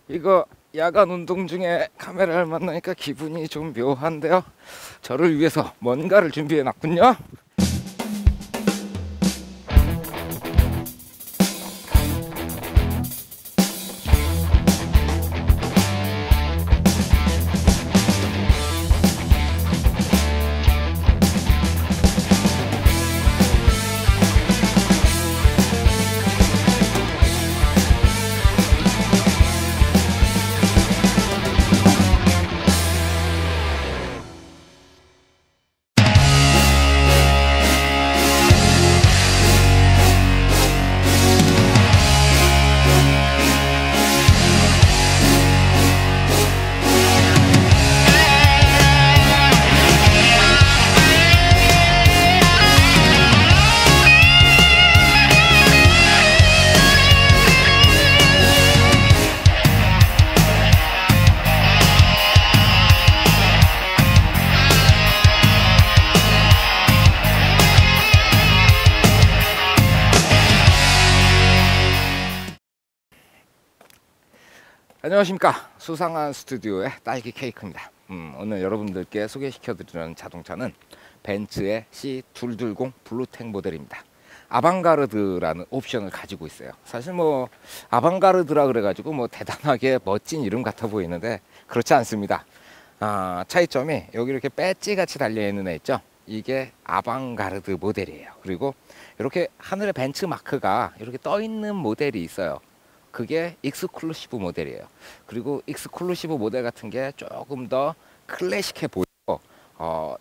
이거 야간 운동 중에 카메라를 만나니까 기분이 좀 묘한데요. 저를 위해서 뭔가를 준비해 놨군요. 안녕하십니까. 수상한 스튜디오의 딸기 케이크입니다. 오늘 여러분들께 소개시켜드리는 자동차는 벤츠의 C220 블루텍 모델입니다. 아방가르드라는 옵션을 가지고 있어요. 사실 뭐 아방가르드라 그래가지고 뭐 대단하게 멋진 이름 같아 보이는데 그렇지 않습니다. 차이점이 여기 이렇게 배지 같이 달려있는 애 있죠. 이게 아방가르드 모델이에요. 그리고 이렇게 하늘에 벤츠 마크가 이렇게 떠 있는 모델이 있어요. 그게 익스클루시브 모델이에요. 그리고 익스클루시브 모델 같은 게 조금 더 클래식해 보이고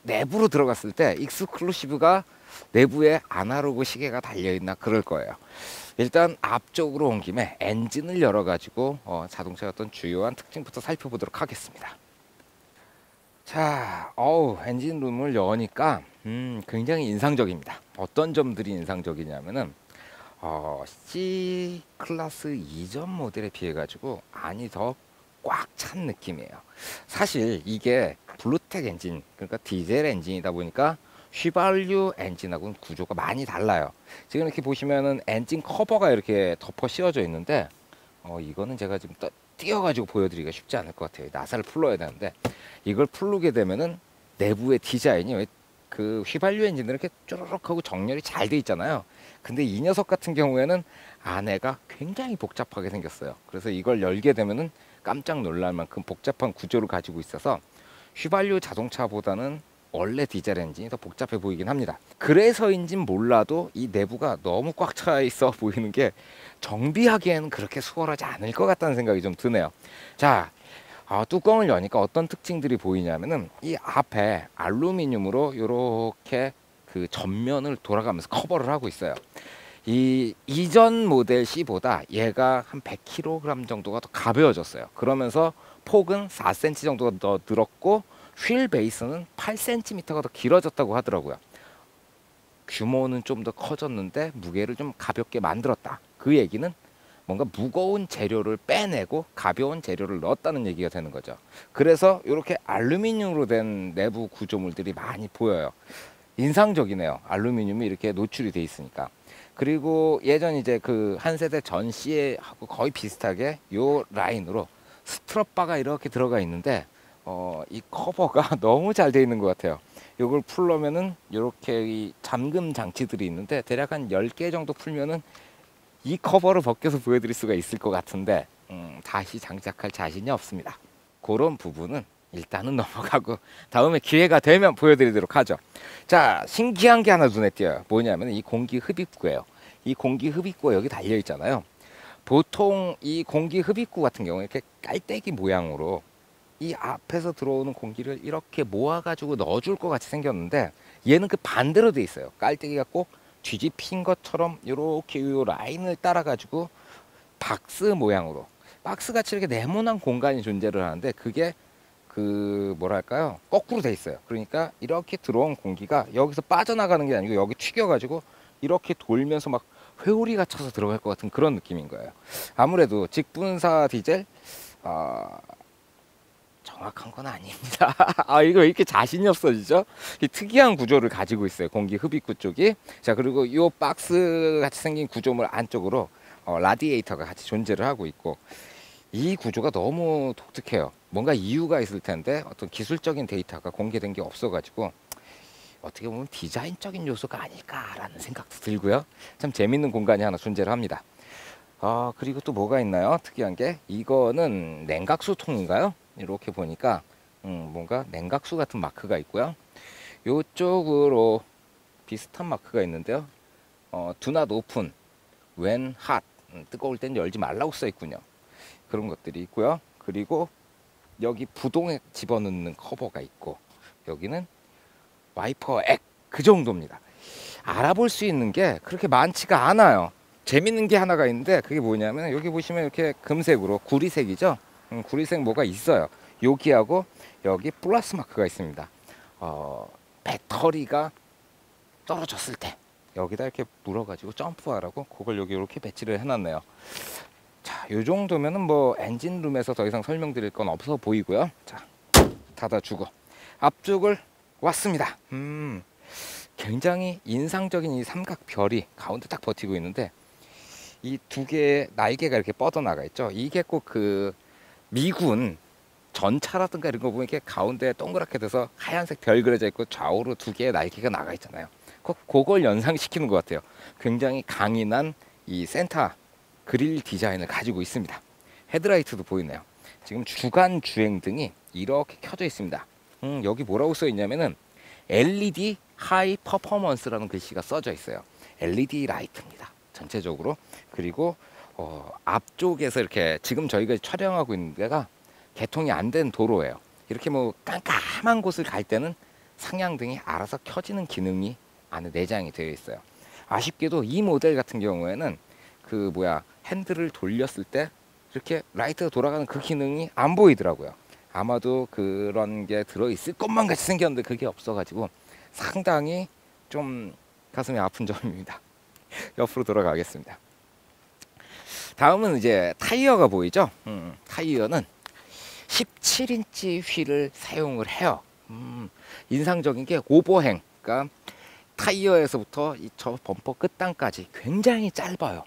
내부로 들어갔을 때 익스클루시브가 내부에 아날로그 시계가 달려있나 그럴 거예요. 일단 앞쪽으로 온 김에 엔진을 열어가지고 자동차의 어떤 주요한 특징부터 살펴보도록 하겠습니다. 자, 엔진 룸을 여니까 굉장히 인상적입니다. 어떤 점들이 인상적이냐면은 C 클래스 이전 모델에 비해 가지고 안이 더 꽉 찬 느낌이에요. 사실 이게 블루텍 엔진, 그러니까 디젤 엔진이다 보니까 휘발유 엔진하고는 구조가 많이 달라요. 지금 이렇게 보시면은 엔진 커버가 이렇게 덮어 씌워져 있는데 이거는 제가 지금 띄어 가지고 보여드리기가 쉽지 않을 것 같아요. 나사를 풀러야 되는데 이걸 풀르게 되면은 내부의 디자인이 그 휘발유 엔진들은 이렇게 쪼르륵 하고 정렬이 잘 돼 있잖아요. 근데 이 녀석 같은 경우에는 안에가 굉장히 복잡하게 생겼어요. 그래서 이걸 열게 되면은 깜짝 놀랄 만큼 복잡한 구조를 가지고 있어서 휘발유 자동차보다는 원래 디젤 엔진이 더 복잡해 보이긴 합니다. 그래서인진 몰라도 이 내부가 너무 꽉 차 있어 보이는 게 정비하기에는 그렇게 수월하지 않을 것 같다는 생각이 좀 드네요. 자, 뚜껑을 여니까 어떤 특징들이 보이냐면은 이 앞에 알루미늄으로 이렇게 그 전면을 돌아가면서 커버를 하고 있어요. 이 이전 모델 C보다 얘가 한 100kg 정도가 더 가벼워졌어요. 그러면서 폭은 4cm 정도가 더 늘었고 휠 베이스는 8cm가 더 길어졌다고 하더라고요. 규모는 좀 더 커졌는데 무게를 좀 가볍게 만들었다. 그 얘기는 뭔가 무거운 재료를 빼내고 가벼운 재료를 넣었다는 얘기가 되는 거죠. 그래서 이렇게 알루미늄으로 된 내부 구조물들이 많이 보여요. 인상적이네요. 알루미늄이 이렇게 노출이 돼 있으니까. 그리고 예전 이제 그 한 세대 전 C하고 거의 비슷하게 요 라인으로 스트럿바가 이렇게 들어가 있는데 이 커버가 너무 잘 돼 있는 것 같아요. 이걸 풀려면은 이렇게 이 잠금 장치들이 있는데 대략 한 10개 정도 풀면은 이 커버를 벗겨서 보여드릴 수가 있을 것 같은데 다시 장착할 자신이 없습니다. 그런 부분은 일단은 넘어가고 다음에 기회가 되면 보여드리도록 하죠. 자, 신기한 게 하나 눈에 띄어요. 뭐냐면 이 공기 흡입구예요. 이 공기 흡입구가 여기 달려 있잖아요. 보통 이 공기 흡입구 같은 경우에 이렇게 깔때기 모양으로 이 앞에서 들어오는 공기를 이렇게 모아가지고 넣어줄 것 같이 생겼는데 얘는 그 반대로 돼 있어요. 깔때기가 꼭 뒤집힌 것처럼 이렇게 이 라인을 따라가지고 박스 모양으로 박스같이 이렇게 네모난 공간이 존재를 하는데 그게 그 뭐랄까요, 거꾸로 돼 있어요. 그러니까 이렇게 들어온 공기가 여기서 빠져나가는 게 아니고 여기 튀겨가지고 이렇게 돌면서 막 회오리가 쳐서 들어갈 것 같은 그런 느낌인 거예요. 아무래도 직분사 디젤 정확한 건 아닙니다. 이거 왜 이렇게 자신이 없어지죠? 이 특이한 구조를 가지고 있어요. 공기 흡입구 쪽이. 자, 그리고 이 박스 같이 생긴 구조물 안쪽으로 라디에이터가 같이 존재를 하고 있고, 이 구조가 너무 독특해요. 뭔가 이유가 있을 텐데 어떤 기술적인 데이터가 공개된 게 없어가지고 어떻게 보면 디자인적인 요소가 아닐까라는 생각도 들고요. 참 재밌는 공간이 하나 존재를 합니다. 그리고 또 뭐가 있나요? 특이한 게 이거는 냉각수 통인가요? 이렇게 보니까 뭔가 냉각수 같은 마크가 있고요. 이쪽으로 비슷한 마크가 있는데요. Do not open when hot. 뜨거울 땐 열지 말라고 써 있군요. 그런 것들이 있고요. 그리고 여기 부동액 집어넣는 커버가 있고 여기는 와이퍼 액 그 정도입니다. 알아볼 수 있는 게 그렇게 많지가 않아요. 재밌는 게 하나가 있는데 그게 뭐냐면 여기 보시면 이렇게 금색으로 구리색이죠. 구리색 뭐가 있어요. 여기하고 여기 플러스 마크가 있습니다. 배터리가 떨어졌을 때 여기다 이렇게 물어가지고 점프하라고 그걸 여기 이렇게 배치를 해놨네요. 자, 요 정도면은 뭐 엔진룸에서 더 이상 설명드릴 건 없어 보이고요. 자, 닫아주고 앞쪽을 왔습니다. 굉장히 인상적인 이 삼각별이 가운데 딱 버티고 있는데 이 두 개의 날개가 이렇게 뻗어나가 있죠. 이게 꼭 그 미군 전차라든가 이런 거 보면 이렇게 가운데 동그랗게 돼서 하얀색 별 그려져 있고 좌우로 두 개의 날개가 나가 있잖아요. 그걸 연상시키는 것 같아요. 굉장히 강인한 이 센터 그릴 디자인을 가지고 있습니다. 헤드라이트도 보이네요. 지금 주간 주행등이 이렇게 켜져 있습니다. 여기 뭐라고 써 있냐면은 LED 하이 퍼포먼스라는 글씨가 써져 있어요. LED 라이트입니다. 전체적으로. 그리고 앞쪽에서 이렇게 지금 저희가 촬영하고 있는 데가 개통이 안 된 도로예요. 이렇게 뭐 깜깜한 곳을 갈 때는 상향등이 알아서 켜지는 기능이 안에 내장이 되어 있어요. 아쉽게도 이 모델 같은 경우에는 그 핸들을 돌렸을 때 이렇게 라이트가 돌아가는 그 기능이 안 보이더라고요. 아마도 그런 게 들어있을 것만 같이 생겼는데 그게 없어가지고 상당히 좀 가슴이 아픈 점입니다. 옆으로 돌아가겠습니다. 다음은 이제 타이어가 보이죠? 타이어는 17인치 휠을 사용을 해요. 인상적인 게 오버행, 그러니까 타이어에서부터 저 범퍼 끝단까지 굉장히 짧아요.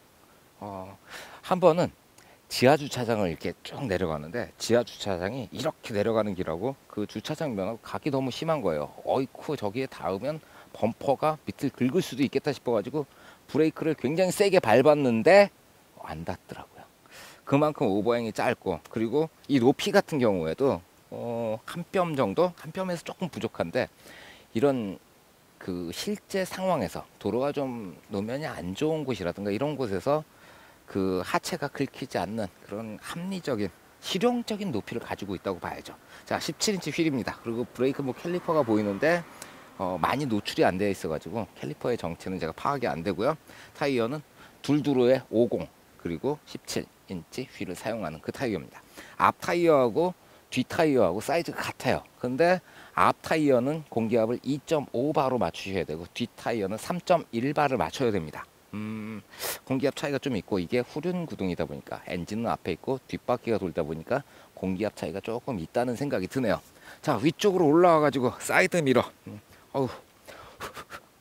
한 번은 지하 주차장을 이렇게 쭉 내려가는데 지하 주차장이 이렇게 내려가는 길하고 그 주차장 면하고 각이 너무 심한 거예요. 어이쿠 저기에 닿으면 범퍼가 밑을 긁을 수도 있겠다 싶어가지고 브레이크를 굉장히 세게 밟았는데 안 닿더라고요. 그만큼 오버행이 짧고 그리고 이 높이 같은 경우에도 한 뼘 정도? 한 뼘에서 조금 부족한데 이런 그 실제 상황에서 도로가 좀 노면이 안 좋은 곳이라든가 이런 곳에서 그 하체가 긁히지 않는 그런 합리적인 실용적인 높이를 가지고 있다고 봐야죠. 자, 17인치 휠입니다. 그리고 브레이크 캘리퍼가 보이는데 많이 노출이 안 되어 있어 가지고 캘리퍼의 정체는 제가 파악이 안 되고요. 타이어는 둘두로의 50 그리고 17인치 휠을 사용하는 그 타이어입니다. 앞 타이어하고 뒤 타이어하고 사이즈가 같아요. 근데 앞 타이어는 공기압을 2.5바로 맞추셔야 되고 뒤 타이어는 3.1바를 맞춰야 됩니다. 공기압 차이가 좀 있고 이게 후륜 구동이다 보니까 엔진은 앞에 있고 뒷바퀴가 돌다 보니까 공기압 차이가 조금 있다는 생각이 드네요. 자, 위쪽으로 올라와 가지고 사이드 미러. 어우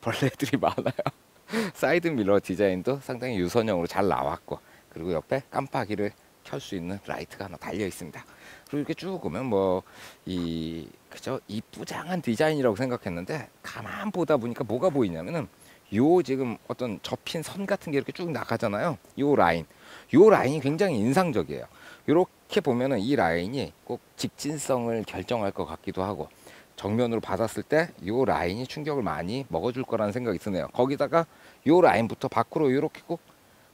벌레들이 많아요. 사이드 미러 디자인도 상당히 유선형으로 잘 나왔고 그리고 옆에 깜빡이를 켤 수 있는 라이트가 하나 달려 있습니다. 그리고 이렇게 쭉 오면 그죠? 이쁘장한 디자인이라고 생각했는데 가만 보다 보니까 뭐가 보이냐면은 요 지금 어떤 접힌 선 같은 게 이렇게 쭉 나가잖아요. 요 라인이 굉장히 인상적이에요. 이렇게 보면은 이 라인이 꼭 직진성을 결정할 것 같기도 하고 정면으로 받았을 때 요 라인이 충격을 많이 먹어줄 거라는 생각이 드네요. 거기다가 요 라인부터 밖으로 이렇게 꼭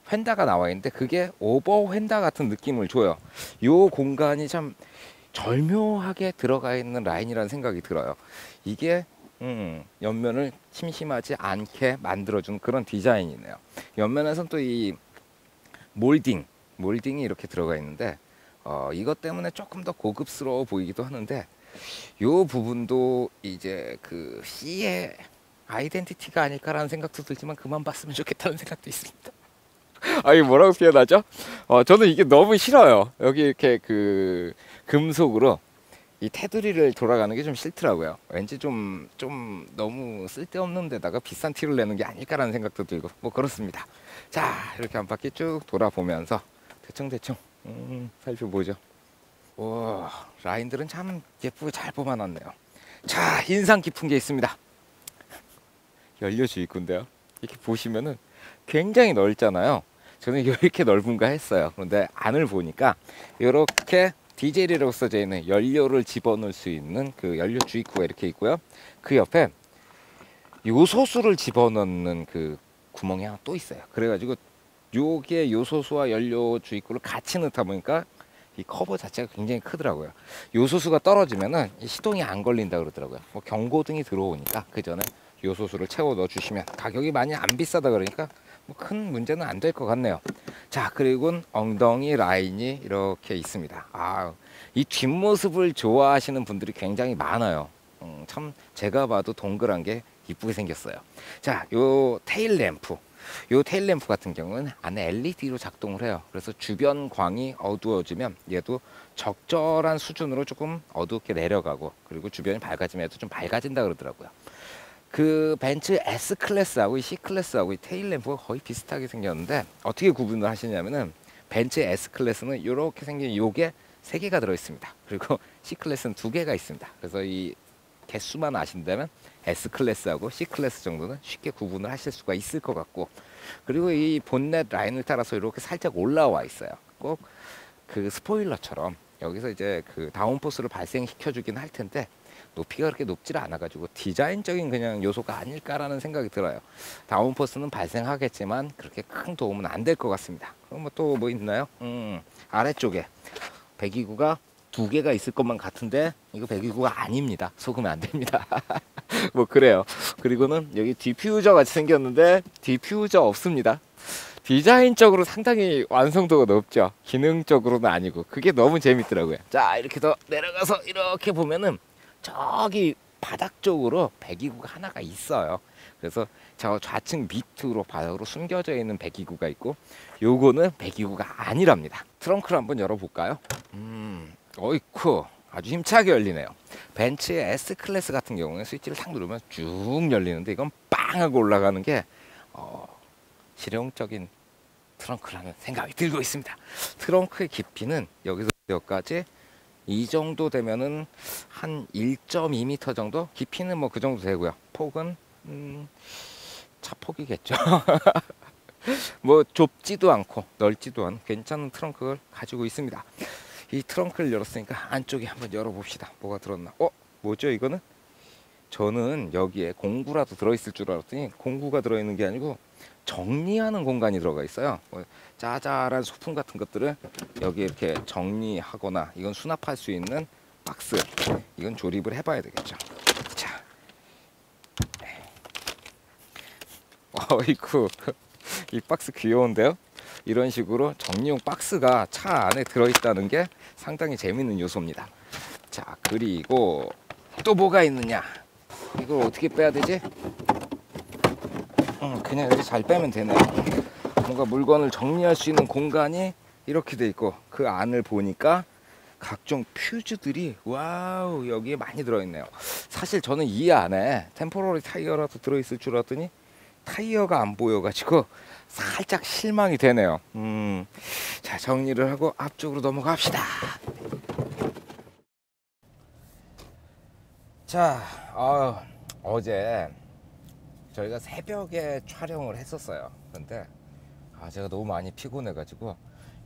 휀다가 나와 있는데 그게 오버 휀다 같은 느낌을 줘요. 요 공간이 참 절묘하게 들어가 있는 라인이라는 생각이 들어요. 이게 옆면을 심심하지 않게 만들어준 그런 디자인이네요. 옆면에서는 또 이 몰딩이 이렇게 들어가 있는데 이것 때문에 조금 더 고급스러워 보이기도 하는데 요 부분도 이제 그 C의 아이덴티티가 아닐까라는 생각도 들지만 그만 봤으면 좋겠다는 생각도 있습니다. 아, 이게 뭐라고 표현하죠? 저는 이게 너무 싫어요. 여기 이렇게 그 금속으로 이 테두리를 돌아가는 게 좀 싫더라고요. 왠지 좀 너무 쓸데없는 데다가 비싼 티를 내는 게 아닐까라는 생각도 들고 뭐 그렇습니다. 자, 이렇게 한 바퀴 쭉 돌아보면서 대충 살펴보죠. 와, 라인들은 참 예쁘게 잘 뽑아놨네요. 자, 인상 깊은 게 있습니다. 연료 주입구인데요. 이렇게 보시면은 굉장히 넓잖아요. 저는 이렇게 넓은가 했어요. 그런데 안을 보니까 이렇게 디젤이라고 써져 있는 연료를 집어넣을 수 있는 그 연료 주입구가 이렇게 있고요. 그 옆에 요소수를 집어넣는 그 구멍이 하나 또 있어요. 그래가지고 요게 요소수와 연료 주입구를 같이 넣다 보니까 이 커버 자체가 굉장히 크더라고요. 요소수가 떨어지면은 시동이 안 걸린다 그러더라고요. 뭐 경고등이 들어오니까 그 전에 요소수를 채워 넣어 주시면, 가격이 많이 안 비싸다 그러니까 뭐 큰 문제는 안 될 것 같네요. 자, 그리고 엉덩이 라인이 이렇게 있습니다. 이 뒷모습을 좋아하시는 분들이 굉장히 많아요. 참 제가 봐도 동그란 게 이쁘게 생겼어요. 자, 요 테일 램프. 요 테일 램프 같은 경우는 안에 LED로 작동을 해요. 그래서 주변 광이 어두워지면 얘도 적절한 수준으로 조금 어둡게 내려가고, 그리고 주변이 밝아지면 얘도 좀 밝아진다 그러더라고요. 그 벤츠 S 클래스하고 이 C 클래스하고 이 테일 램프가 거의 비슷하게 생겼는데, 어떻게 구분을 하시냐면은 벤츠 S 클래스는 이렇게 생긴 요게 3개가 들어 있습니다. 그리고 C 클래스는 2개가 있습니다. 그래서 이 개수만 아신다면 S 클래스하고 C 클래스 정도는 쉽게 구분을 하실 수가 있을 것 같고, 그리고 이 본넷 라인을 따라서 이렇게 살짝 올라와 있어요. 꼭 그 스포일러처럼 여기서 이제 그 다운포스를 발생시켜 주긴 할 텐데, 높이가 그렇게 높지를 않아 가지고 디자인적인 그냥 요소가 아닐까라는 생각이 들어요. 다운포스는 발생하겠지만 그렇게 큰 도움은 안 될 것 같습니다. 그럼 뭐 또 뭐 있나요? 아래쪽에 배기구가 2개가 있을 것만 같은데 이거 배기구가 아닙니다. 속으면 안 됩니다. 뭐 그래요. 그리고는 여기 디퓨저 같이 생겼는데 디퓨저 없습니다. 디자인적으로 상당히 완성도가 높죠. 기능적으로는 아니고. 그게 너무 재밌더라고요. 자, 이렇게 더 내려가서 이렇게 보면은 저기 바닥 쪽으로 배기구가 하나가 있어요. 그래서 저 좌측 밑으로 바닥으로 숨겨져 있는 배기구가 있고, 요거는 배기구가 아니랍니다. 트렁크를 한번 열어볼까요? 어이쿠, 아주 힘차게 열리네요. 벤츠의 S 클래스 같은 경우는 스위치를 탁 누르면 쭉 열리는데, 이건 빵 하고 올라가는 게 실용적인 트렁크라는 생각이 들고 있습니다. 트렁크의 깊이는 여기서 여기까지 이 정도 되면은 한 1.2m 정도? 깊이는 뭐 그 정도 되고요. 폭은 차폭이겠죠. 뭐 좁지도 않고 넓지도 않은 괜찮은 트렁크를 가지고 있습니다. 이 트렁크를 열었으니까 안쪽에 한번 열어봅시다. 뭐가 들었나? 뭐죠 이거는? 저는 여기에 공구라도 들어있을 줄 알았더니 공구가 들어있는 게 아니고 정리하는 공간이 들어가 있어요. 뭐 짜잘한 소품 같은 것들을 여기 이렇게 정리하거나 이건 수납할 수 있는 박스, 이건 조립을 해봐야 되겠죠. 자, 어이쿠, 이 박스 귀여운데요? 이런 식으로 정리용 박스가 차 안에 들어있다는 게 상당히 재밌는 요소입니다. 자, 그리고 또 뭐가 있느냐? 이걸 어떻게 빼야 되지? 그냥 이렇게 잘 빼면 되네요. 뭔가 물건을 정리할 수 있는 공간이 이렇게 돼 있고, 그 안을 보니까 각종 퓨즈들이 와우 여기에 많이 들어있네요. 사실 저는 이 안에 템포러리 타이어라도 들어있을 줄 알았더니 타이어가 안 보여가지고 살짝 실망이 되네요. 자, 정리를 하고 앞쪽으로 넘어갑시다. 자, 어제 저희가 새벽에 촬영을 했었어요. 근데 제가 너무 많이 피곤해가지고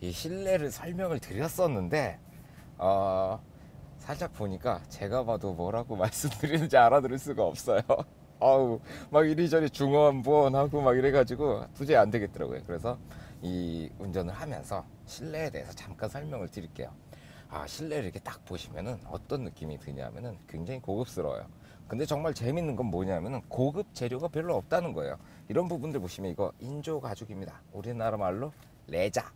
이 실내를 설명을 드렸었는데 살짝 보니까 제가 봐도 뭐라고 말씀드리는지 알아들을 수가 없어요. 막 이리저리 중언부언하고 막 이래가지고 도저히 안 되겠더라고요. 그래서 이 운전을 하면서 실내에 대해서 잠깐 설명을 드릴게요. 실내를 이렇게 딱 보시면은 어떤 느낌이 드냐면은 굉장히 고급스러워요. 근데 정말 재밌는 건 뭐냐면은 고급 재료가 별로 없다는 거예요. 이런 부분들 보시면 이거 인조 가죽입니다. 우리나라 말로 레자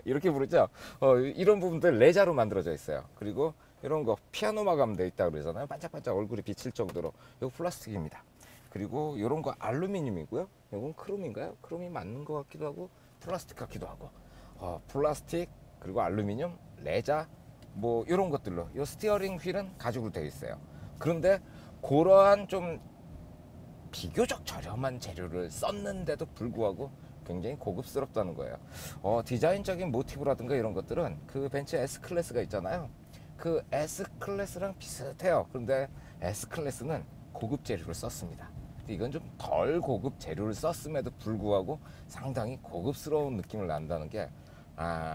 이렇게 부르죠. 이런 부분들 레자로 만들어져 있어요. 그리고 이런 거 피아노 마감되어 있다고 그러잖아요. 반짝반짝 얼굴이 비칠 정도로. 이거 플라스틱입니다. 그리고 이런 거 알루미늄이고요. 이건 크롬인가요? 크롬이 맞는 것 같기도 하고 플라스틱 같기도 하고. 플라스틱, 그리고 알루미늄, 레자, 뭐 이런 것들로. 이 스티어링 휠은 가죽으로 되어 있어요. 그런데 그러한 좀 비교적 저렴한 재료를 썼는데도 불구하고 굉장히 고급스럽다는 거예요. 디자인적인 모티브라든가 이런 것들은 그 벤츠 S클래스가 있잖아요. 그 S클래스랑 비슷해요. 그런데 S클래스는 고급 재료를 썼습니다. 이건 좀 덜 고급 재료를 썼음에도 불구하고 상당히 고급스러운 느낌을 난다는 게,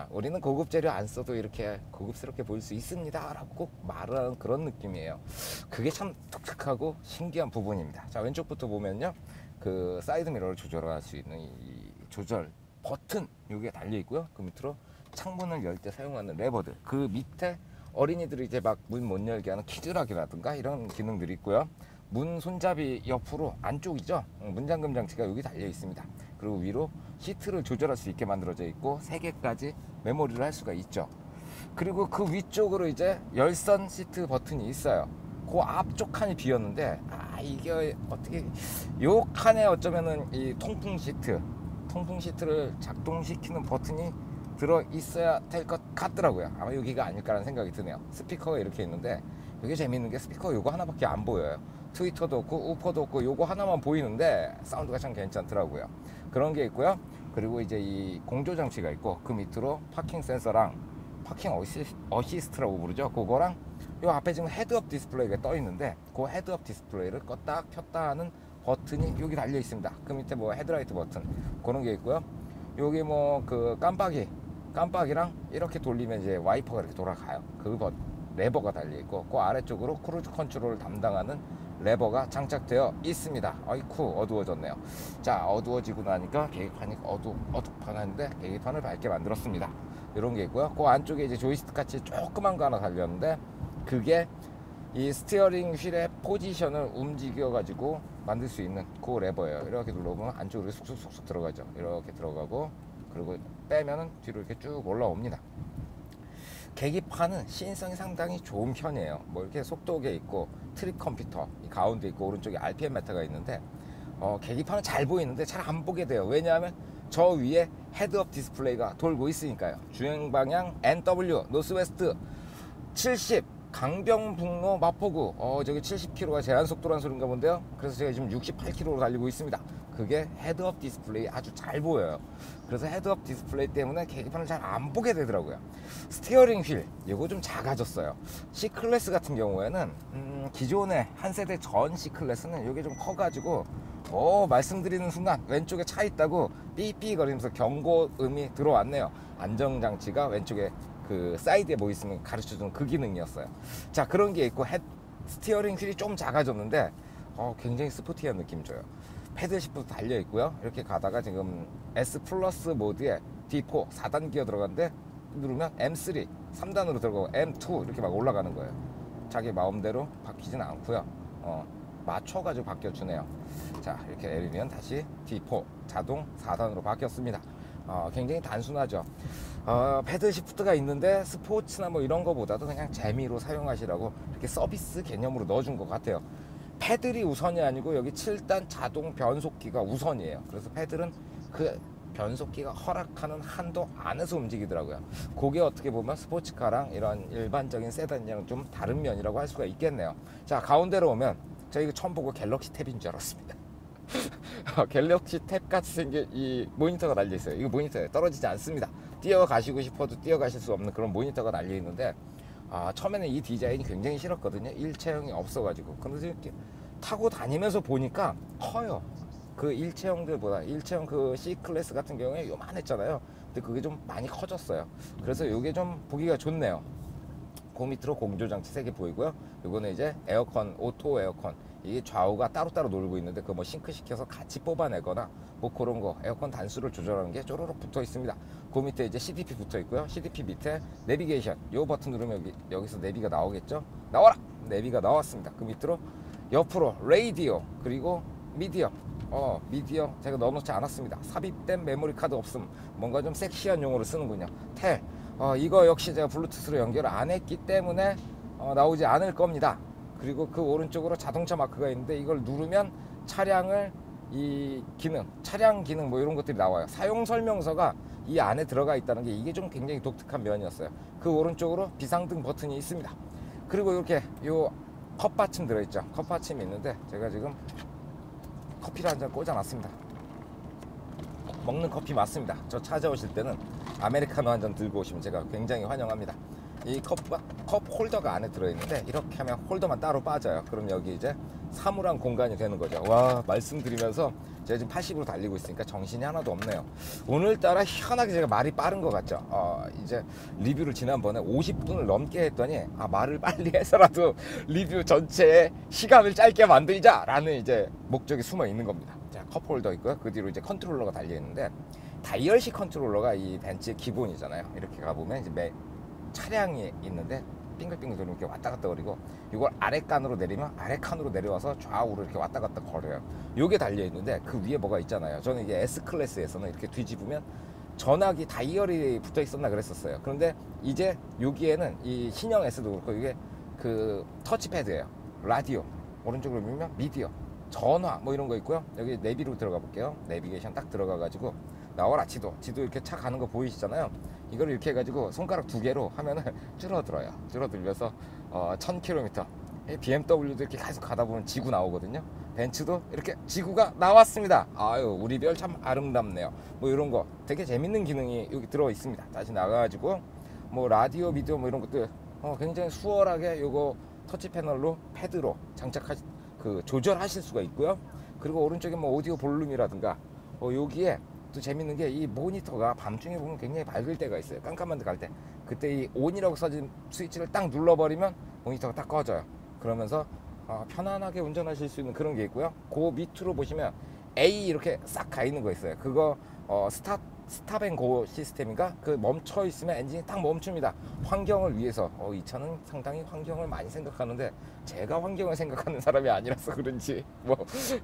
우리는 고급 재료 안 써도 이렇게 고급스럽게 보일 수 있습니다 라고 꼭 말하는 그런 느낌이에요. 그게 참 독특하고 신기한 부분입니다. 자, 왼쪽부터 보면요, 그 사이드 미러를 조절할 수 있는 이 조절 버튼 여기가 달려 있고요. 그 밑으로 창문을 열 때 사용하는 레버들, 그 밑에 어린이들이 이제 막 문 못 열게 하는 키즈락이라든가 이런 기능들이 있고요. 문 손잡이 옆으로 안쪽이죠, 문잠금 장치가 여기 달려 있습니다. 그리고 위로 시트를 조절할 수 있게 만들어져 있고 3개까지 메모리를 할 수가 있죠. 그리고 그 위쪽으로 이제 열선 시트 버튼이 있어요. 그 앞쪽 칸이 비었는데, 이게 어떻게, 요 칸에 어쩌면은 이 통풍 시트를 작동시키는 버튼이 들어 있어야 될 것 같더라고요. 아마 여기가 아닐까라는 생각이 드네요. 스피커가 이렇게 있는데, 이게 재밌는 게 스피커 요거 하나밖에 안 보여요. 트위터도 없고 우퍼도 없고 요거 하나만 보이는데 사운드가 참 괜찮더라고요. 그런 게 있고요. 그리고 이제 이 공조 장치가 있고, 그 밑으로 파킹 센서랑 파킹 어시스트라고 부르죠. 그거랑 요 앞에 지금 헤드업 디스플레이가 떠 있는데, 그 헤드업 디스플레이를 껐다 켰다 하는 버튼이 여기 달려 있습니다. 그 밑에 뭐 헤드라이트 버튼 그런 게 있고요. 여기 뭐 그 깜빡이랑 이렇게 돌리면 이제 와이퍼가 이렇게 돌아가요. 그 레버가 달려 있고, 그 아래쪽으로 크루즈 컨트롤을 담당하는 레버가 장착되어 있습니다. 아이쿠, 어두워졌네요. 자, 어두워지고 나니까 계기판이 어둑어둑하는데 계기판을 밝게 만들었습니다. 이런 게 있고요. 그 안쪽에 이제 조이스틱 같이 조그만 거 하나 달렸는데, 그게 이 스티어링 휠의 포지션을 움직여 가지고 만들 수 있는 그 레버예요. 이렇게 눌러보면 안쪽으로 쑥쑥쑥쑥 들어가죠. 이렇게 들어가고, 그리고 빼면은 뒤로 이렇게 쭉 올라옵니다. 계기판은 시인성이 상당히 좋은 편이에요. 뭐 이렇게 속도계 있고 트립 컴퓨터 이 가운데 있고 오른쪽에 RPM 메터가 있는데, 계기판은 잘 보이는데 잘 안 보게 돼요. 왜냐하면 저 위에 헤드업 디스플레이가 돌고 있으니까요. 주행 방향 NW 노스웨스트 70 강병북로 마포구, 저기 70km가 제한 속도란 소린가 본데요. 그래서 제가 지금 68km로 달리고 있습니다. 그게 헤드업 디스플레이 아주 잘 보여요. 그래서 헤드업 디스플레이 때문에 계기판을 잘 안 보게 되더라고요. 스티어링 휠 이거 좀 작아졌어요. C클래스 같은 경우에는 기존의 한 세대 전 C클래스는 이게 좀 커가지고 말씀드리는 순간 왼쪽에 차 있다고 삐삐 거리면서 경고음이 들어왔네요. 안정장치가 왼쪽에 그 사이드에 뭐 있으면 가르쳐주는 그 기능이었어요. 자, 그런 게 있고, 스티어링 휠이 좀 작아졌는데 굉장히 스포티한 느낌 줘요. 패들 시프트 달려 있고요. 이렇게 가다가 지금 S 플러스 모드에 D4 4단 기어 들어갔는데, 누르면 M3 3단으로 들어가고 M2 이렇게 막 올라가는 거예요. 자기 마음대로 바뀌지는 않고요. 맞춰가지고 바뀌어주네요. 자, 이렇게 내리면 다시 D4 자동 4단으로 바뀌었습니다. 굉장히 단순하죠. 패드 시프트가 있는데 스포츠나 뭐 이런 거보다도 그냥 재미로 사용하시라고 이렇게 서비스 개념으로 넣어준 것 같아요. 패들이 우선이 아니고 여기 7단 자동 변속기가 우선이에요. 그래서 패들은 그 변속기가 허락하는 한도 안에서 움직이더라고요. 그게 어떻게 보면 스포츠카랑 이런 일반적인 세단이랑 좀 다른 면이라고 할 수가 있겠네요. 자, 가운데로 오면 저 이거 처음 보고 갤럭시 탭인 줄 알았습니다. 갤럭시 탭 같이 생긴 이 모니터가 달려 있어요. 이거 모니터에 떨어지지 않습니다. 뛰어가시고 싶어도 뛰어가실 수 없는 그런 모니터가 달려 있는데, 처음에는 이 디자인이 굉장히 싫었거든요. 일체형이 없어가지고. 근데 이렇게 타고 다니면서 보니까 커요. 그 일체형들보다. 일체형 그 C클래스 같은 경우에 요만했잖아요. 근데 그게 좀 많이 커졌어요. 그래서 이게 좀 보기가 좋네요. 그 밑으로 공조장치 3개 보이고요. 요거는 이제 에어컨, 오토 에어컨. 이게 좌우가 따로따로 놀고 있는데, 그 뭐 싱크 시켜서 같이 뽑아내거나 뭐 그런 거, 에어컨 단수를 조절하는 게 쪼르륵 붙어 있습니다. 그 밑에 이제 CDP 붙어 있고요. CDP 밑에 내비게이션, 요 버튼 누르면 여기서 내비가 나오겠죠. 나와라! 내비가 나왔습니다. 그 밑으로 옆으로 라디오, 그리고 미디어. 미디어 제가 넣어놓지 않았습니다. 삽입된 메모리 카드 없음. 뭔가 좀 섹시한 용어를 쓰는군요. 텔. 이거 역시 제가 블루투스로 연결을 안 했기 때문에 나오지 않을 겁니다. 그리고 그 오른쪽으로 자동차 마크가 있는데, 이걸 누르면 차량을 차량 기능 뭐 이런 것들이 나와요. 사용 설명서가 이 안에 들어가 있다는 게 이게 좀 굉장히 독특한 면이었어요. 그 오른쪽으로 비상등 버튼이 있습니다. 그리고 이렇게 요 컵받침 들어있죠. 컵받침이 있는데 제가 지금 커피를 한 잔 꽂아놨습니다. 먹는 커피 맞습니다. 저 찾아오실 때는 아메리카노 한 잔 들고 오시면 제가 굉장히 환영합니다. 이 컵 홀더가 안에 들어있는데 이렇게 하면 홀더만 따로 빠져요. 그럼 여기 이제 사물함 공간이 되는 거죠. 와, 말씀드리면서 제가 지금 80으로 달리고 있으니까 정신이 하나도 없네요. 오늘따라 희한하게 제가 말이 빠른 것 같죠. 이제 리뷰를 지난번에 50분을 넘게 했더니 말을 빨리 해서라도 리뷰 전체의 시간을 짧게 만들자 라는 이제 목적이 숨어 있는 겁니다. 자, 컵홀더 있고요. 그 뒤로 이제 컨트롤러가 달려 있는데 다이얼식 컨트롤러가 이 벤츠의 기본이잖아요. 이렇게 가보면 이제 차량이 있는데 빙글빙글 돌리면 이렇게 왔다 갔다 거리고, 이걸 아래 칸으로 내리면 아래 칸으로 내려와서 좌우로 이렇게 왔다 갔다 거려요. 요게 달려 있는데 그 위에 뭐가 있잖아요. 저는 이게 S클래스에서는 이렇게 뒤집으면 전화기 다이얼이 붙어 있었나 그랬었어요. 그런데 이제 여기에는 이 신형 S도 그렇고 이게 그 터치패드예요. 라디오 오른쪽으로 밀면 미디어, 전화 뭐 이런 거 있고요. 여기 내비로 들어가 볼게요. 내비게이션 딱 들어가 가지고 나와라 지도 이렇게 차 가는 거 보이시잖아요. 이걸 이렇게 해가지고 손가락 2개로 하면은 줄어들어요. 줄어들면서 1000km. BMW도 이렇게 계속 가다 보면 지구 나오거든요. 벤츠도 이렇게 지구가 나왔습니다. 아유, 우리 별 참 아름답네요. 뭐 이런 거 되게 재밌는 기능이 여기 들어 있습니다. 다시 나가가지고 뭐 라디오, 비디오 뭐 이런 것들 굉장히 수월하게 요거 터치 패널로 패드로 조절하실 수가 있고요. 그리고 오른쪽에 뭐 오디오 볼륨이라든가 여기에 또 재밌는 게 이 모니터가 밤중에 보면 굉장히 밝을 때가 있어요. 깜깜한 데 갈 때. 그때 이 온이라고 써진 스위치를 딱 눌러버리면 모니터가 딱 꺼져요. 그러면서 편안하게 운전하실 수 있는 그런 게 있고요. 그 밑으로 보시면 A 이렇게 싹 가 있는 거 있어요. 그거 스탑앤고 시스템인가? 그 멈춰 있으면 엔진이 딱 멈춥니다. 환경을 위해서. 이 차는 상당히 환경을 많이 생각하는데 제가 환경을 생각하는 사람이 아니라서 그런지 뭐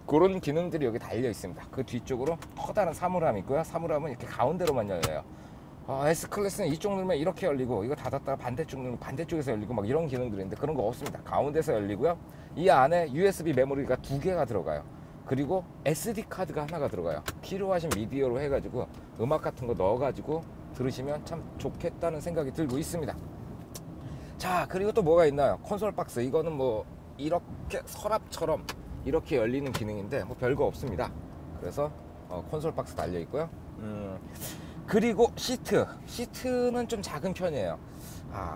그런 기능들이 여기 달려 있습니다. 그 뒤쪽으로 커다란 사물함이 있고요. 사물함은 이렇게 가운데로만 열려요. S클래스는 이쪽 누르면 이렇게 열리고, 이거 닫았다가 반대쪽 누르면 반대쪽에서 열리고 막 이런 기능들이 있는데 그런 거 없습니다. 가운데서 열리고요. 이 안에 USB 메모리가 2개가 들어가요. 그리고 SD 카드가 하나가 들어가요. 필요하신 미디어로 해가지고 음악 같은 거 넣어가지고 들으시면 참 좋겠다는 생각이 들고 있습니다. 자, 그리고 또 뭐가 있나요? 콘솔 박스. 이거는 뭐 이렇게 서랍처럼 이렇게 열리는 기능인데 뭐 별거 없습니다. 그래서 콘솔 박스 달려 있고요. 그리고 시트는 좀 작은 편이에요.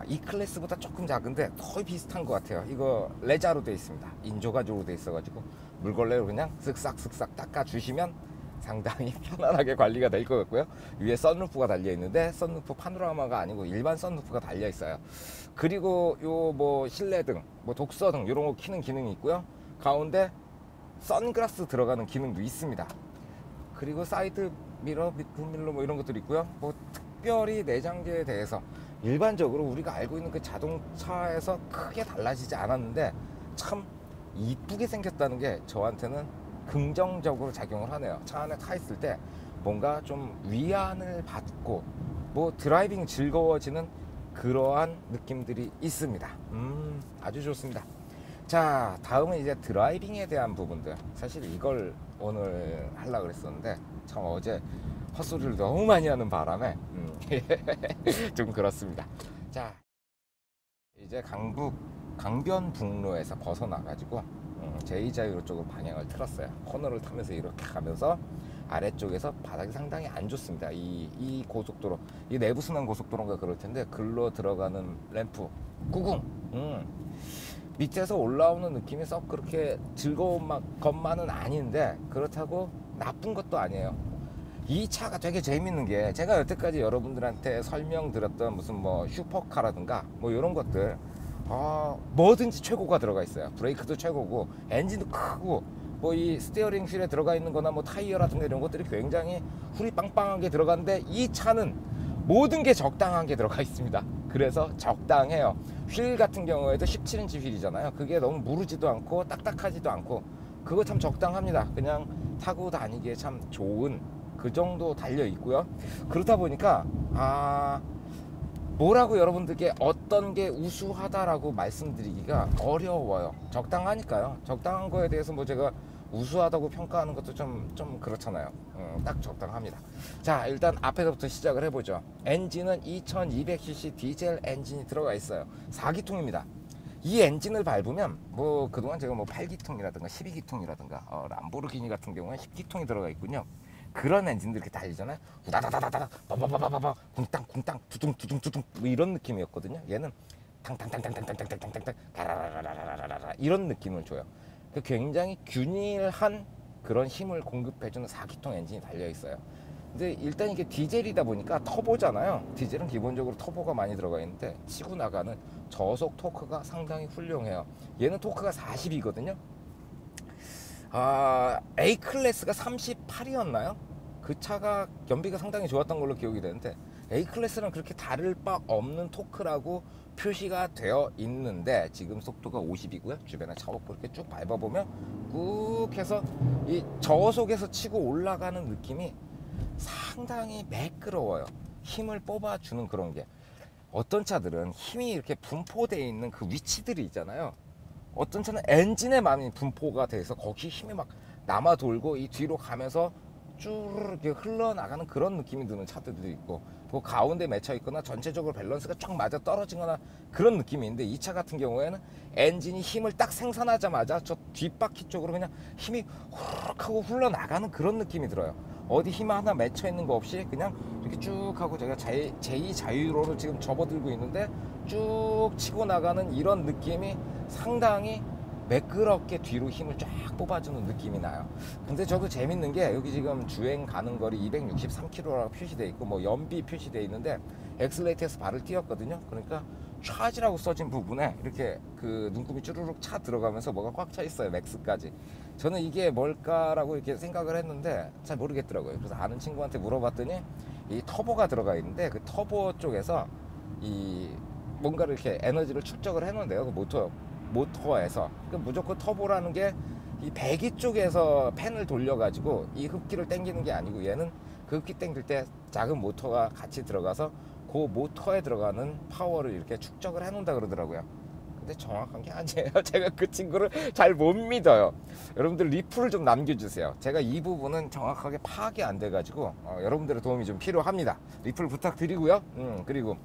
이 클래스보다 조금 작은데 거의 비슷한 것 같아요. 이거 레자로 되어 있습니다. 인조가죽으로 되어 있어가지고 물걸레로 그냥 쓱싹쓱싹 닦아주시면 상당히 편안하게 관리가 될 것 같고요. 위에 선루프가 달려 있는데 선루프 파노라마가 아니고 일반 선루프가 달려 있어요. 그리고 요 뭐 실내등, 뭐 독서등 이런 거 켜는 기능이 있고요. 가운데 선글라스 들어가는 기능도 있습니다. 그리고 사이드 미러, 밑밀러 뭐 이런 것들이 있고요. 뭐 특별히 내장재에 대해서 일반적으로 우리가 알고 있는 그 자동차에서 크게 달라지지 않았는데 참 이쁘게 생겼다는 게 저한테는 긍정적으로 작용을 하네요. 차 안에 타 있을 때 뭔가 좀 위안을 받고 뭐 드라이빙 즐거워지는 그러한 느낌들이 있습니다. 아주 좋습니다. 자, 다음은 이제 드라이빙에 대한 부분들. 사실 이걸 오늘 하려고 그랬었는데 참 어제 헛소리를 너무 많이 하는 바람에 좀 그렇습니다. 자, 이제 강변북로에서 벗어나가지고 제2자유로 쪽으로 방향을 틀었어요. 코너를 타면서 이렇게 가면서 아래쪽에서 바닥이 상당히 안 좋습니다. 이 고속도로, 이 내부순환 고속도로인가 그럴 텐데 글로 들어가는 램프 구궁, 밑에서 올라오는 느낌이 썩 그렇게 즐거운 것만은 아닌데 그렇다고 나쁜 것도 아니에요. 이 차가 되게 재밌는 게 제가 여태까지 여러분들한테 설명드렸던 무슨 뭐 슈퍼카라든가 뭐 이런 것들 뭐든지 최고가 들어가 있어요. 브레이크도 최고고 엔진도 크고 뭐 이 스티어링 휠에 들어가 있는 거나 뭐 타이어라든가 이런 것들이 굉장히 훌이 빵빵하게 들어가는데 이 차는 모든 게 적당한 게 들어가 있습니다. 그래서 적당해요. 휠 같은 경우에도 17인치 휠이잖아요. 그게 너무 무르지도 않고 딱딱하지도 않고 그거 참 적당합니다. 그냥 타고 다니기에 참 좋은 그 정도 달려 있고요. 그렇다 보니까 뭐라고 여러분들께 어떤 게 우수하다라고 말씀드리기가 어려워요. 적당하니까요. 적당한 거에 대해서 뭐 제가 우수하다고 평가하는 것도 좀 그렇잖아요. 딱 적당합니다. 자, 일단 앞에서부터 시작을 해보죠. 엔진은 2200cc 디젤 엔진이 들어가 있어요. 4기통입니다. 이 엔진을 밟으면 뭐 그동안 제가 뭐 8기통이라든가 12기통이라든가 람보르기니 같은 경우는 10기통이 들어가 있군요. 그런 엔진들 이렇게 달리잖아요. 후다다다다다 바바바바바바 쿵땅 쿵땅 두둥 두둥 두둥 뭐 이런 느낌이었거든요. 얘는 탕탕탕탕탕탕탕탕탕탕 가라라라라라라 이런 느낌을 줘요. 굉장히 균일한 그런 힘을 공급해주는 4기통 엔진이 달려 있어요. 근데 일단 이게 디젤이다 보니까 터보잖아요. 디젤은 기본적으로 터보가 많이 들어가 있는데 치고 나가는 저속 토크가 상당히 훌륭해요. 얘는 토크가 40이거든요. A 클래스가 38이었나요? 그 차가 연비가 상당히 좋았던 걸로 기억이 되는데 A 클래스는 그렇게 다를 바 없는 토크라고 표시가 되어 있는데 지금 속도가 50이고요. 주변에 차 없고 이렇게 쭉 밟아보면 꾹 해서 이 저속에서 치고 올라가는 느낌이 상당히 매끄러워요. 힘을 뽑아주는 그런 게. 어떤 차들은 힘이 이렇게 분포되어 있는 그 위치들이 있잖아요. 어떤 차는 엔진에 많이 분포가 돼서 거기 힘이 막 남아 돌고 이 뒤로 가면서 쭉 이렇게 흘러나가는 그런 느낌이 드는 차들도 있고, 그 가운데 맺혀 있거나 전체적으로 밸런스가 쫙 맞아 떨어지거나 그런 느낌이 있는데, 이 차 같은 경우에는 엔진이 힘을 딱 생산하자마자 저 뒷바퀴 쪽으로 그냥 힘이 후룩 하고 흘러나가는 그런 느낌이 들어요. 어디 힘 하나 맺혀 있는 거 없이 그냥 이렇게 쭉 하고, 제가 제2 자유로를 지금 접어들고 있는데 쭉 치고 나가는 이런 느낌이 상당히 매끄럽게 뒤로 힘을 쫙 뽑아주는 느낌이 나요. 근데 저도 재밌는 게, 여기 지금 주행 가는 거리 263km라고 표시되어 있고 뭐 연비 표시되어 있는데 엑셀레이터에서 발을 띄웠거든요. 그러니까 차지라고 써진 부분에 이렇게 그 눈금이 쭈르륵 차 들어가면서 뭐가 꽉 차 있어요. 맥스까지. 저는 이게 뭘까라고 이렇게 생각을 했는데 잘 모르겠더라고요. 그래서 아는 친구한테 물어봤더니 이 터보가 들어가 있는데 그 터보 쪽에서 이 뭔가를 이렇게 에너지를 축적을 해놓은데요. 그 모터에서. 그러니까 무조건 터보라는 게 이 배기 쪽에서 팬을 돌려가지고 이 흡기를 당기는 게 아니고, 얘는 그 흡기 당길 때 작은 모터가 같이 들어가서 그 모터에 들어가는 파워를 이렇게 축적을 해놓는다 그러더라고요. 근데 정확한 게 아니에요. 제가 그 친구를 잘 못 믿어요. 여러분들 리플을 좀 남겨주세요. 제가 이 부분은 정확하게 파악이 안 돼가지고 여러분들의 도움이 좀 필요합니다. 리플 부탁드리고요. 그리고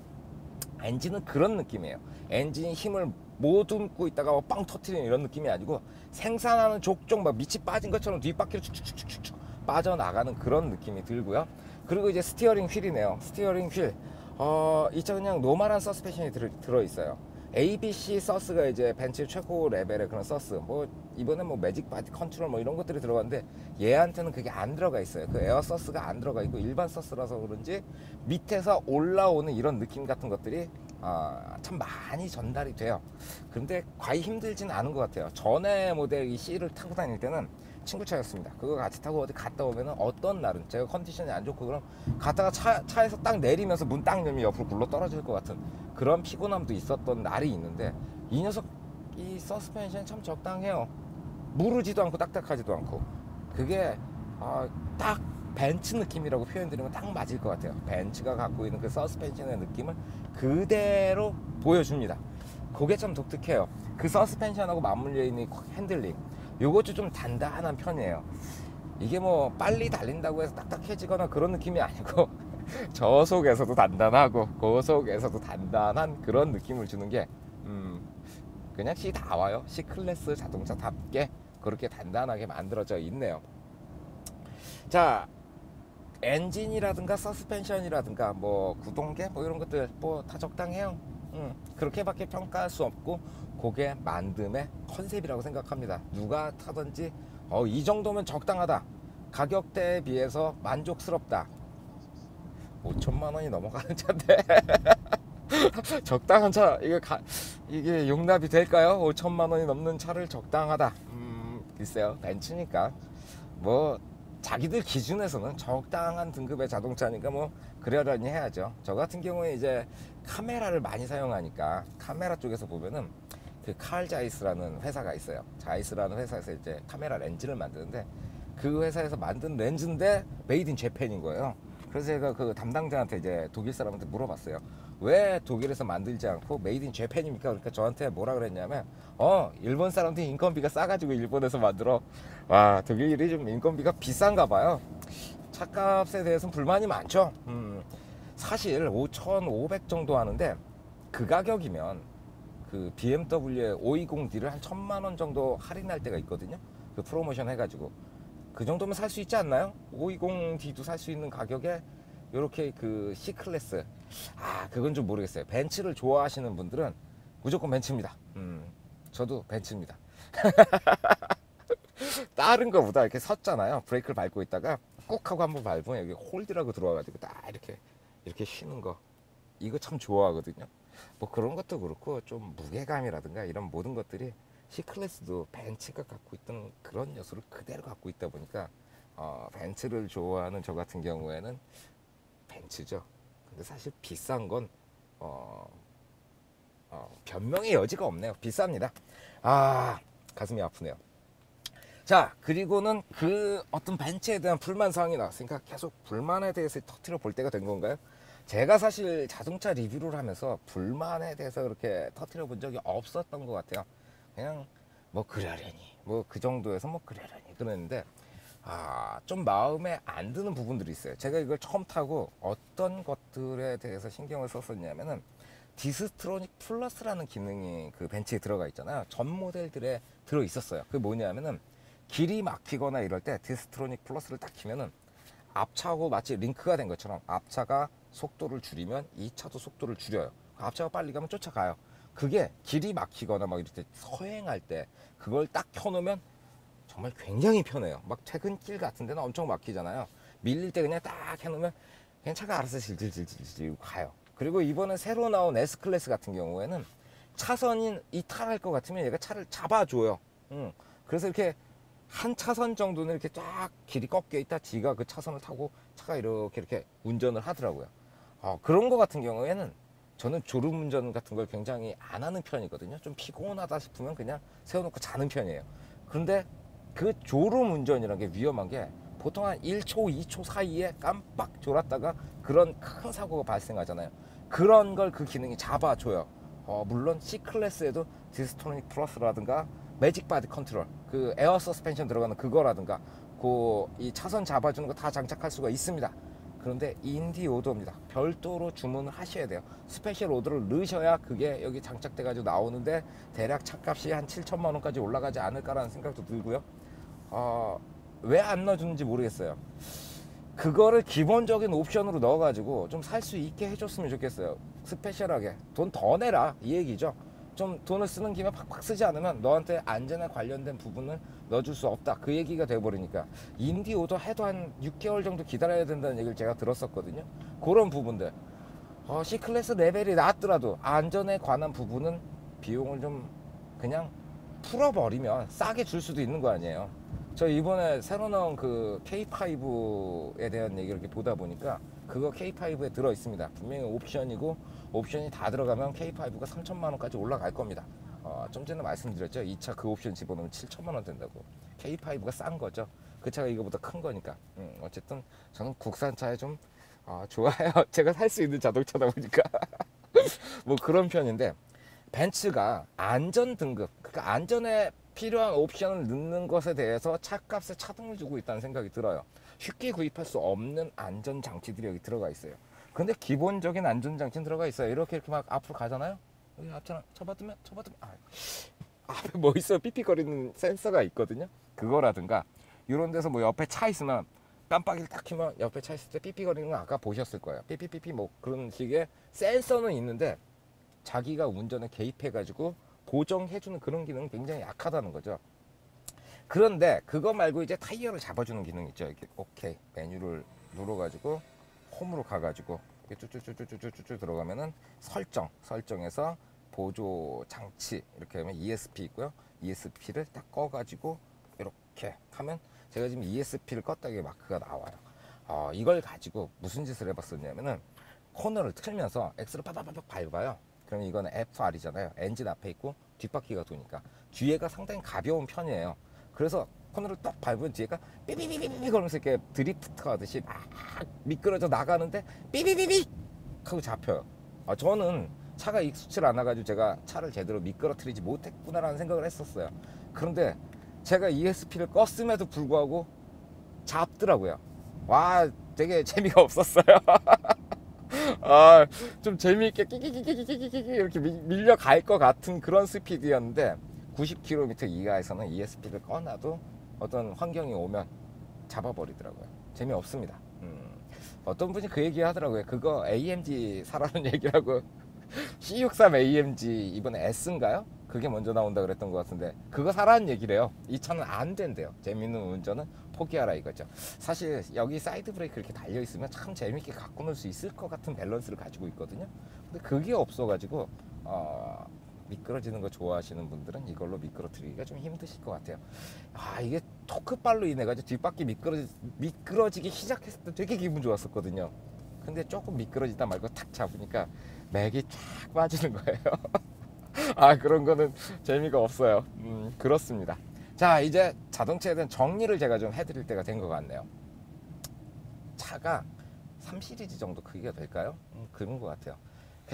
엔진은 그런 느낌이에요. 엔진이 힘을 못 싣고 있다가 빵 터트리는 이런 느낌이 아니고, 생산하는 족족 막 밑이 빠진 것처럼 뒷바퀴로 축축축축축 빠져나가는 그런 느낌이 들고요. 그리고 이제 스티어링 휠이네요. 스티어링 휠. 이 차 그냥 노멀한 서스펜션이 들어있어요. ABC 서스가 이제 벤츠 최고 레벨의 그런 서스. 뭐 이번에 뭐 매직 바디 컨트롤 뭐 이런 것들이 들어갔는데, 얘한테는 그게 안 들어가 있어요. 그 에어 서스가 안 들어가 있고 일반 서스라서 그런지 밑에서 올라오는 이런 느낌 같은 것들이 참 많이 전달이 돼요. 근데 과히 힘들진 않은 것 같아요. 전에 모델 이 C를 타고 다닐 때는 친구 차였습니다. 그거 같이 타고 어디 갔다 오면은 어떤 날은 제가 컨디션이 안 좋고 그럼 갔다가 차에서 딱 내리면서 문 딱 열면 옆으로 굴러 떨어질 것 같은 그런 피곤함도 있었던 날이 있는데, 이 녀석 이 서스펜션이 참 적당해요. 무르지도 않고 딱딱하지도 않고. 그게 딱 벤츠 느낌이라고 표현드리면 딱 맞을 것 같아요. 벤츠가 갖고 있는 그 서스펜션의 느낌을 그대로 보여줍니다. 그게 참 독특해요. 그 서스펜션하고 맞물려 있는 핸들링, 요것도 좀 단단한 편이에요. 이게 뭐 빨리 달린다고 해서 딱딱해지거나 그런 느낌이 아니고 저속에서도 단단하고 고속에서도 단단한 그런 느낌을 주는 게 그냥 C 나와요. C클래스 자동차답게 그렇게 단단하게 만들어져 있네요. 자, 엔진이라든가 서스펜션이라든가 뭐 구동계 뭐 이런 것들 뭐 다 적당해요. 그렇게밖에 평가할 수 없고, 그게 만듦의 컨셉이라고 생각합니다. 누가 타든지 이 정도면 적당하다, 가격대에 비해서 만족스럽다. 5천만 원이 넘어가는 차인데 적당한 차, 이게 용납이 될까요? 5천만 원이 넘는 차를 적당하다. 글쎄요, 벤츠니까 뭐 자기들 기준에서는 적당한 등급의 자동차니까 뭐 그러려니 해야죠. 저 같은 경우에 이제 카메라를 많이 사용하니까 카메라 쪽에서 보면은 그 칼 자이스라는 회사가 있어요. 자이스라는 회사에서 이제 카메라 렌즈를 만드는데, 그 회사에서 만든 렌즈인데 메이드 인 재팬인 거예요. 그래서 제가 그 담당자한테 이제 독일 사람한테 물어봤어요. 왜 독일에서 만들지 않고 메이드 인 재팬입니까? 그러니까 저한테 뭐라 그랬냐면 일본 사람들이 인건비가 싸가지고 일본에서 만들어. 와, 독일이 좀 인건비가 비싼가 봐요. 차값에 대해서는 불만이 많죠. 사실 5,500 정도 하는데, 그 가격이면 그 BMW의 520D를 한 1,000만 원 정도 할인할 때가 있거든요. 그 프로모션 해가지고 그 정도면 살 수 있지 않나요? 520D도 살 수 있는 가격에 이렇게 그 C클래스, 그건 좀 모르겠어요. 벤츠를 좋아하시는 분들은 무조건 벤츠입니다. 저도 벤츠입니다. 다른 거보다 이렇게 섰잖아요. 브레이크를 밟고 있다가 꾹 하고 한번 밟으면 여기 홀드라고 들어와가지고 딱 이렇게 쉬는 거, 이거 참 좋아하거든요. 뭐 그런 것도 그렇고 좀 무게감이라든가 이런 모든 것들이 C클래스도 벤츠가 갖고 있던 그런 요소를 그대로 갖고 있다 보니까 벤츠를 좋아하는 저 같은 경우에는 벤츠죠. 근데 사실 비싼 건 변명의 여지가 없네요. 비쌉니다. 가슴이 아프네요. 자, 그리고는 그 어떤 벤츠에 대한 불만사항이 나왔으니까 계속 불만에 대해서 터트려 볼 때가 된 건가요? 제가 사실 자동차 리뷰를 하면서 불만에 대해서 그렇게 터트려 본 적이 없었던 것 같아요. 그냥 뭐 그러려니, 뭐 그 정도에서 뭐 그러려니 그랬는데, 좀 마음에 안 드는 부분들이 있어요. 제가 이걸 처음 타고 어떤 것들에 대해서 신경을 썼었냐면은, 디스트로닉 플러스라는 기능이 그 벤츠에 들어가 있잖아요. 전 모델들에 들어 있었어요. 그게 뭐냐면은, 길이 막히거나 이럴 때 디스트로닉 플러스를 딱 키면은 앞차하고 마치 링크가 된 것처럼 앞차가 속도를 줄이면 이 차도 속도를 줄여요. 앞차가 빨리 가면 쫓아가요. 그게 길이 막히거나 막 이렇게 서행할 때 그걸 딱 켜놓으면 정말 굉장히 편해요. 막 퇴근길 같은 데는 엄청 막히잖아요. 밀릴 때 그냥 딱 해놓으면 그냥 차가 알아서 질질질질 가요. 그리고 이번에 새로 나온 S클래스 같은 경우에는 차선이 이탈할 것 같으면 얘가 차를 잡아줘요. 그래서 이렇게 한 차선 정도는 이렇게 쫙 길이 꺾여 있다 지가 그 차선을 타고 차가 이렇게 운전을 하더라고요. 그런 거 같은 경우에는 저는 졸음 운전 같은 걸 굉장히 안 하는 편이거든요. 좀 피곤하다 싶으면 그냥 세워놓고 자는 편이에요. 그런데 그 졸음 운전이라는 게 위험한 게 보통 한 1초, 2초 사이에 깜빡 졸았다가 그런 큰 사고가 발생하잖아요. 그런 걸 그 기능이 잡아줘요. 물론 C클래스에도 디스토닉 플러스라든가 매직 바디 컨트롤, 그 에어 서스펜션 들어가는 그거라든가 이 차선 잡아주는 거 다 장착할 수가 있습니다. 그런데 인디 오더입니다. 별도로 주문을 하셔야 돼요. 스페셜 오더를 넣으셔야 그게 여기 장착돼 가지고 나오는데 대략 차값이 한 7천만 원까지 올라가지 않을까라는 생각도 들고요. 왜 안 넣어주는지 모르겠어요. 그거를 기본적인 옵션으로 넣어가지고 좀 살 수 있게 해줬으면 좋겠어요. 스페셜하게 돈 더 내라 이 얘기죠. 좀 돈을 쓰는 김에 팍팍 쓰지 않으면 너한테 안전에 관련된 부분을 넣어줄 수 없다, 그 얘기가 돼버리니까 인디 오더 해도 한 6개월 정도 기다려야 된다는 얘기를 제가 들었었거든요. 그런 부분들 C클래스 레벨이 낮더라도 안전에 관한 부분은 비용을 좀 그냥 풀어버리면 싸게 줄 수도 있는 거 아니에요. 저 이번에 새로 나온 그 K5에 대한 얘기를 이렇게 보다 보니까 그거 K5에 들어 있습니다. 분명히 옵션이고 옵션이 다 들어가면 K5가 3천만 원까지 올라갈 겁니다. 좀 전에 말씀드렸죠. 이 차 그 옵션 집어넣으면 7천만 원 된다고. K5가 싼 거죠. 그 차가 이거보다 큰 거니까. 어쨌든 저는 국산차에 좀 좋아요. 제가 살 수 있는 자동차다 보니까 뭐 그런 편인데, 벤츠가 안전 등급, 그러니까 안전에 필요한 옵션을 넣는 것에 대해서 차값에 차등을 주고 있다는 생각이 들어요. 쉽게 구입할 수 없는 안전장치들이 여기 들어가 있어요. 근데 기본적인 안전장치는 들어가 있어요. 이렇게 막 앞으로 가잖아요. 여기 앞차랑 쳐받으면 앞에 뭐 있어요. 삐삐거리는 센서가 있거든요. 그거라든가 이런 데서 뭐 옆에 차 있으면 깜빡이를 딱 켜면 옆에 차 있을 때 삐삐거리는 거 아까 보셨을 거예요. 삐삐삐삐 뭐 그런 식의 센서는 있는데 자기가 운전에 개입해가지고 보정해주는 그런 기능은 굉장히 약하다는 거죠. 그런데 그거 말고 이제 타이어를 잡아주는 기능 있죠. 이렇게 오케이 메뉴를 눌러가지고 홈으로 가가지고 쭉쭉쭉쭉쭉쭉 들어가면은 설정에서 보조 장치 이렇게 하면 ESP 있고요. ESP를 딱 꺼가지고 이렇게 하면 제가 지금 ESP를 껐다게 마크가 나와요. 이걸 가지고 무슨 짓을 해봤었냐면은 코너를 틀면서 X를 빠바바박 밟아요. 그러면 이거는 FR이잖아요. 엔진 앞에 있고 뒷바퀴가 도니까 뒤에가 상당히 가벼운 편이에요. 그래서 코너를 딱 밟으면 뒤에가 삐비비비비 그러면서 이렇게 드리프트 하듯이 막 미끄러져 나가는데 삐비비비 하고 잡혀요. 저는 차가 익숙치 않아가지고 제가 차를 제대로 미끄러뜨리지 못했구나라는 생각을 했었어요. 그런데 제가 ESP를 껐음에도 불구하고 잡더라고요. 와, 되게 재미가 없었어요. 좀 재미있게 끼끼끼끼끼끼끼 이렇게 밀려갈 것 같은 그런 스피드였는데 90km 이하에서는 ESP를 꺼놔도 어떤 환경이 오면 잡아버리더라고요. 재미없습니다. 어떤 분이 그 얘기 하더라고요. 그거 AMG 사라는 얘기라고. C63 AMG 이번에 S인가요? 그게 먼저 나온다 그랬던 것 같은데 그거 사라는 얘기래요. 이 차는 안 된대요. 재밌는 운전은 포기하라 이거죠. 사실 여기 사이드 브레이크 이렇게 달려 있으면 참 재밌게 갖고 놀 수 있을 것 같은 밸런스를 가지고 있거든요. 근데 그게 없어가지고 미끄러지는 거 좋아하시는 분들은 이걸로 미끄러뜨리기가 좀 힘드실 것 같아요. 이게 토크발로 인해 가지고 뒷바퀴 미끄러지기 시작했을 때 되게 기분 좋았었거든요. 근데 조금 미끄러지다 말고 탁 잡으니까 맥이 쫙 빠지는 거예요. 그런 거는 재미가 없어요. 그렇습니다. 자, 이제 자동차에 대한 정리를 제가 좀 해드릴 때가 된 것 같네요. 차가 3 시리즈 정도 크기가 될까요? 그런 것 같아요.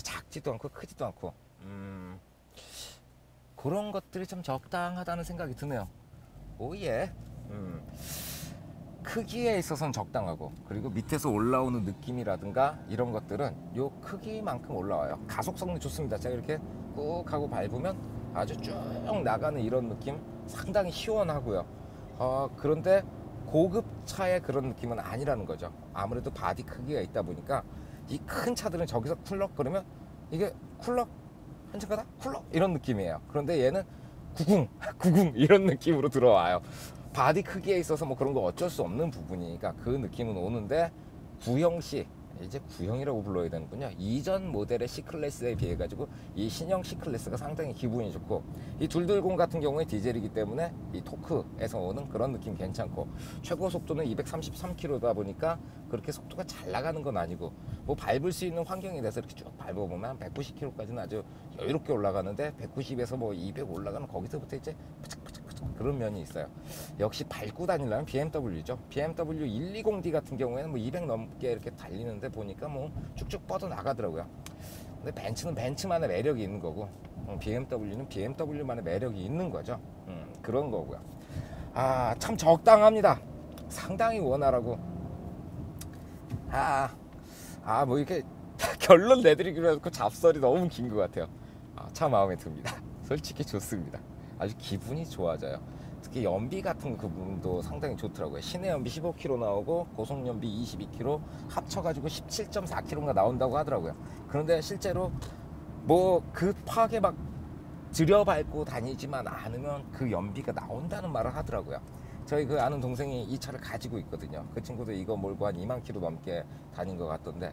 작지도 않고 크지도 않고 그런 것들이 좀 적당하다는 생각이 드네요. 오예. 크기에 있어서는 적당하고, 그리고 밑에서 올라오는 느낌이라든가 이런 것들은 요 크기만큼 올라와요. 가속성이 좋습니다. 제가 이렇게 꾹 하고 밟으면 아주 쭉 나가는 이런 느낌 상당히 시원하고요. 그런데 고급차의 그런 느낌은 아니라는 거죠. 아무래도 바디 크기가 있다 보니까 이 큰 차들은 저기서 쿨럭거리면 이게 쿨럭 한참 가다 쿨럭 이런 느낌이에요. 그런데 얘는 구궁 구궁 이런 느낌으로 들어와요. 바디 크기에 있어서 뭐 그런 거 어쩔 수 없는 부분이니까 그 느낌은 오는데, 구형시, 이제 구형이라고 불러야 되는군요. 이전 모델의 C클래스에 비해 가지고 이 신형 C클래스가 상당히 기분이 좋고, 이 220 같은 경우에 디젤이기 때문에 이 토크에서 오는 그런 느낌 괜찮고, 최고 속도는 233km다 보니까 그렇게 속도가 잘 나가는 건 아니고, 뭐 밟을 수 있는 환경이 돼서 이렇게 쭉 밟아보면 190km까지는 아주 여유롭게 올라가는데, 190에서 뭐 200 올라가는 거기서부터 이제 푸짝푸짝푸짝 그런 면이 있어요. 역시 밟고 다니려면 BMW죠. BMW 120D 같은 경우에는 뭐 200 넘게 이렇게 달리는데 보니까 뭐 쭉쭉 뻗어 나가더라고요. 근데 벤츠는 벤츠만의 매력이 있는 거고, BMW는 BMW만의 매력이 있는 거죠. 그런 거고요. 참 적당합니다. 상당히 원활하고, 뭐 이렇게 결론 내드리기로 해서 잡설이 너무 긴 것 같아요. 참 마음에 듭니다. 솔직히 좋습니다. 아주 기분이 좋아져요. 특히 연비 같은 그 부분도 상당히 좋더라고요. 시내 연비 15km 나오고 고속 연비 22km 합쳐가지고 17.4km가 나온다고 하더라고요. 그런데 실제로 뭐 급하게 막 들여밟고 다니지만 않으면 그 연비가 나온다는 말을 하더라고요. 저희 그 아는 동생이 이 차를 가지고 있거든요. 그 친구도 이거 몰고 한 2만 km 넘게 다닌 것 같던데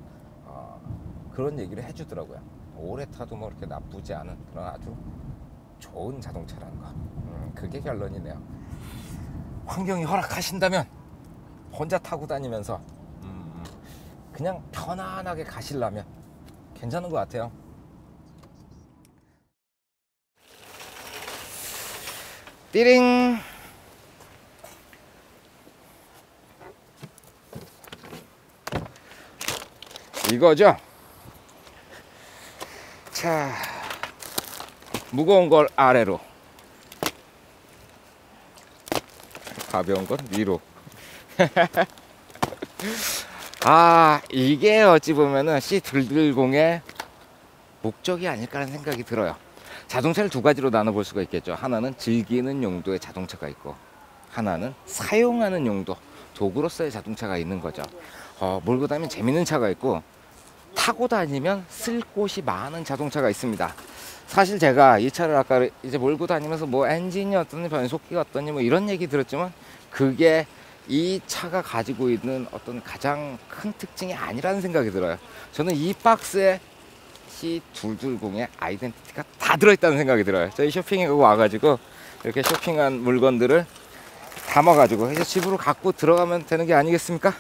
그런 얘기를 해주더라고요. 오래 타도 뭐 이렇게 나쁘지 않은 그런 아주 좋은 자동차라는 거. 그게 결론이네요. 환경이 허락하신다면 혼자 타고 다니면서 그냥 편안하게 가시려면 괜찮은 것 같아요. 띠링. 이거죠. 자, 무거운 걸 아래로, 가벼운 건 위로. 이게 어찌 보면은 C210의 목적이 아닐까라는 생각이 들어요. 자동차를 두 가지로 나눠볼 수가 있겠죠. 하나는 즐기는 용도의 자동차가 있고, 하나는 사용하는 용도, 도구로서의 자동차가 있는 거죠. 몰고 다니면 재밌는 차가 있고, 타고 다니면 쓸 곳이 많은 자동차가 있습니다. 사실 제가 이 차를 아까 이제 몰고 다니면서 뭐 엔진이 어떠니 변속기가 어떠니 뭐 이런 얘기 들었지만, 그게 이 차가 가지고 있는 어떤 가장 큰 특징이 아니라는 생각이 들어요. 저는 이 박스에 C220의 아이덴티티가 다 들어있다는 생각이 들어요. 저희 쇼핑에 와가지고 이렇게 쇼핑한 물건들을 담아가지고 이제 집으로 갖고 들어가면 되는 게 아니겠습니까?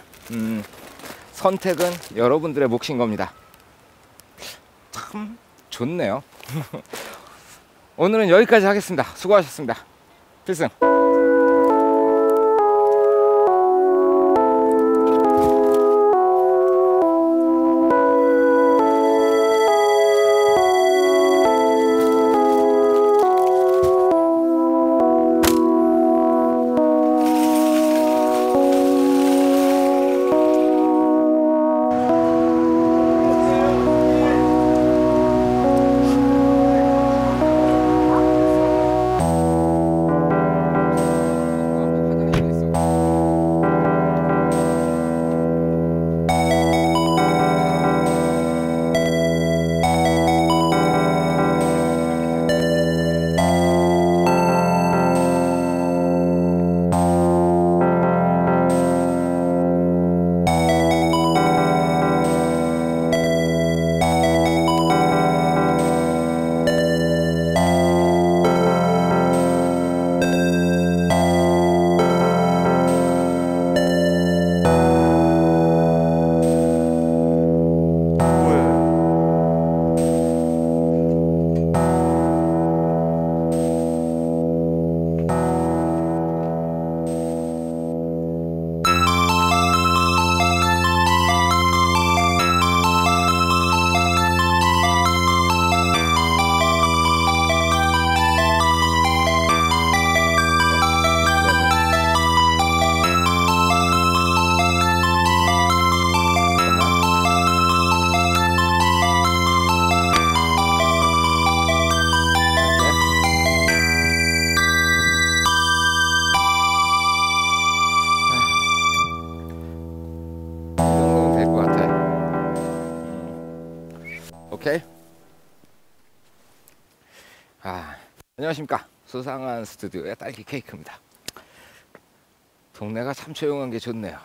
선택은 여러분들의 몫인 겁니다. 참 좋네요. 오늘은 여기까지 하겠습니다. 수고하셨습니다. 필승. 오케이. 안녕하십니까. 수상한 스튜디오의 딸기 케이크입니다. 동네가 참 조용한 게 좋네요.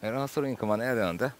이런 헛소리는 그만해야 되는데